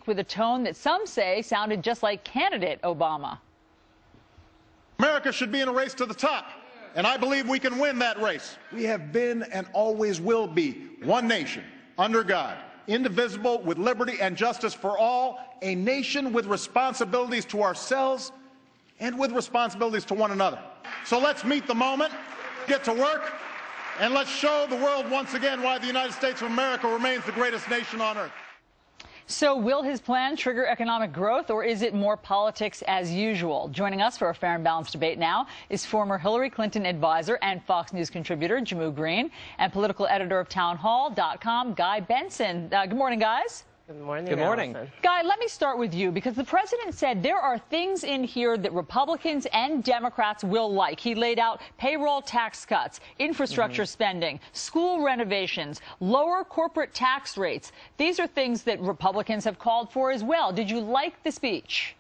With a tone that some say sounded just like candidate Obama. America should be in a race to the top, and I believe we can win that race. We have been and always will be one nation, under God, indivisible, with liberty and justice for all, a nation with responsibilities to ourselves and with responsibilities to one another. So let's meet the moment, get to work, and let's show the world once again why the United States of America remains the greatest nation on earth. So will his plan trigger economic growth, or is it more politics as usual? Joining us for a fair and balanced debate now is former Hillary Clinton advisor and Fox News contributor Jehmu Greene and political editor of townhall.com, Guy Benson. Good morning, guys. Good morning. Good morning. Allison. Guy, let me start with you, because the president said there are things in here that Republicans and Democrats will like. He laid out payroll tax cuts, infrastructure spending, school renovations, lower corporate tax rates. These are things that Republicans have called for as well. Did you like the speech?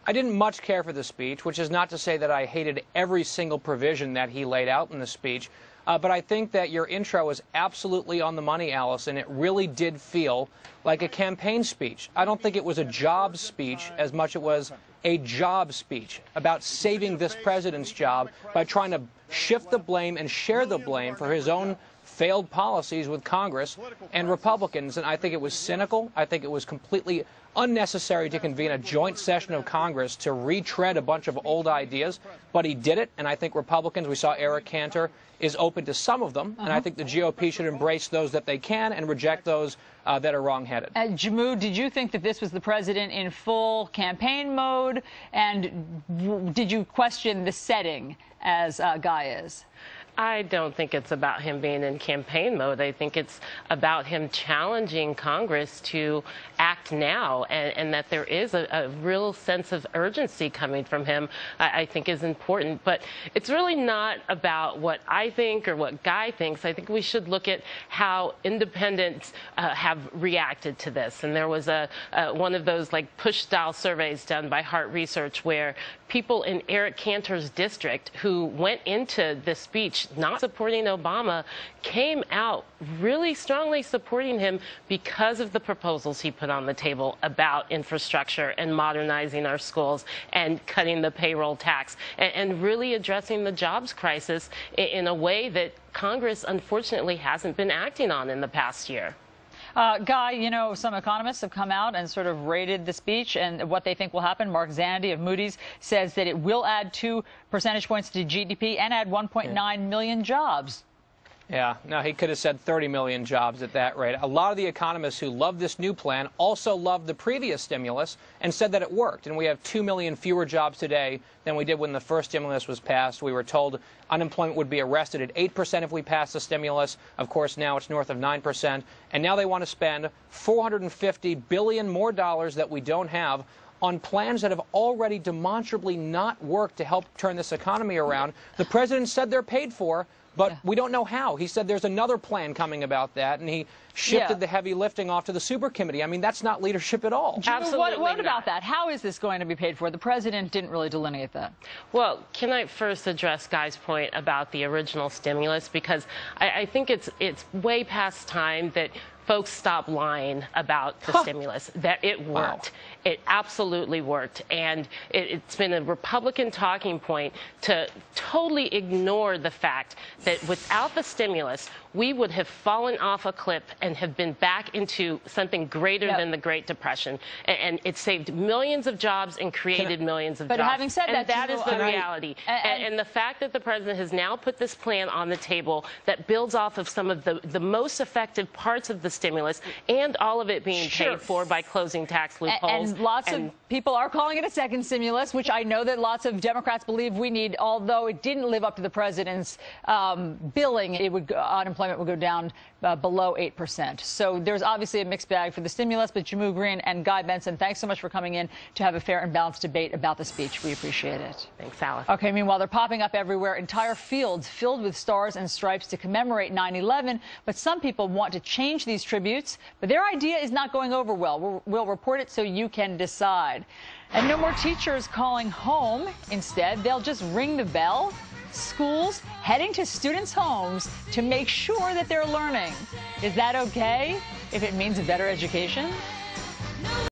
I didn't much care for the speech, which is not to say that I hated every single provision that he laid out in the speech. But I think that your intro is absolutely on the money, Allison. It really did feel like a campaign speech. I don't think it was a job speech as much as it was a job speech about saving this president's job by trying to shift the blame and share the blame for his own failed policies with Congress and Republicans. And I think it was cynical. I think it was completely unnecessary to convene a joint session of Congress to retread a bunch of old ideas. But he did it, and I think Republicans, we saw Eric Cantor, is open to some of them, and I think the GOP should embrace those that they can and reject those that are wrong-headed. Jehmu, did you think that this was the president in full campaign mode, and did you question the setting as Guy is? I don't think it's about him being in campaign mode. I think it's about him challenging Congress to act now, and that there is a real sense of urgency coming from him, I think is important. But it's really not about what I think or what Guy thinks. I think we should look at how independents have reacted to this. And there was one of those like push-style surveys done by Hart Research where people in Eric Cantor's district who went into this speech not supporting Obama came out really strongly supporting him because of the proposals he put on the table about infrastructure and modernizing our schools and cutting the payroll tax and really addressing the jobs crisis in a way that Congress unfortunately hasn't been acting on in the past year. Guy, you know, some economists have come out and sort of rated the speech and what they think will happen. Mark Zandi of Moody's says that it will add 2 percentage points to GDP and add 1.9 million jobs. Yeah, no, he could have said 30 million jobs at that rate. A lot of the economists who love this new plan also loved the previous stimulus and said that it worked. And we have 2 million fewer jobs today than we did when the first stimulus was passed. We were told unemployment would be arrested at 8% if we passed the stimulus. Of course, now it's north of 9%. And now they want to spend $450 billion more dollars that we don't have on plans that have already demonstrably not worked to help turn this economy around. The president said they're paid for, but we don't know how. He said there's another plan coming about that, and he shifted the heavy lifting off to the super committee. I mean, that's not leadership at all. Absolutely what about that? How is this going to be paid for? The president didn't really delineate that. Well, can I first address Guy's point about the original stimulus? Because I think it's way past time that folks stop lying about the stimulus, that it worked. Wow. It absolutely worked. And it's been a Republican talking point to totally ignore the fact that without the stimulus, we would have fallen off a cliff and have been back into something greater than the Great Depression. And it saved millions of jobs and created millions of jobs. But having said that, that is the reality. And the fact that the president has now put this plan on the table that builds off of some of the most effective parts of the stimulus, and all of it being paid for by closing tax loopholes. And lots of people are calling it a second stimulus, which I know that lots of Democrats believe we need, although it didn't live up to the president's billing. Unemployment would go down below 8%. So there's obviously a mixed bag for the stimulus. But Jehmu Greene and Guy Benson, thanks so much for coming in to have a fair and balanced debate about the speech. We appreciate it. Thanks, Alice. Okay, meanwhile, they're popping up everywhere, entire fields filled with stars and stripes to commemorate 9/11. But some people want to change these tributes, but their idea is not going over well. We'll report it so you can decide. And no more teachers calling home. Instead, they'll just ring the bell. Schools heading to students' homes to make sure that they're learning. Is that okay if it means a better education?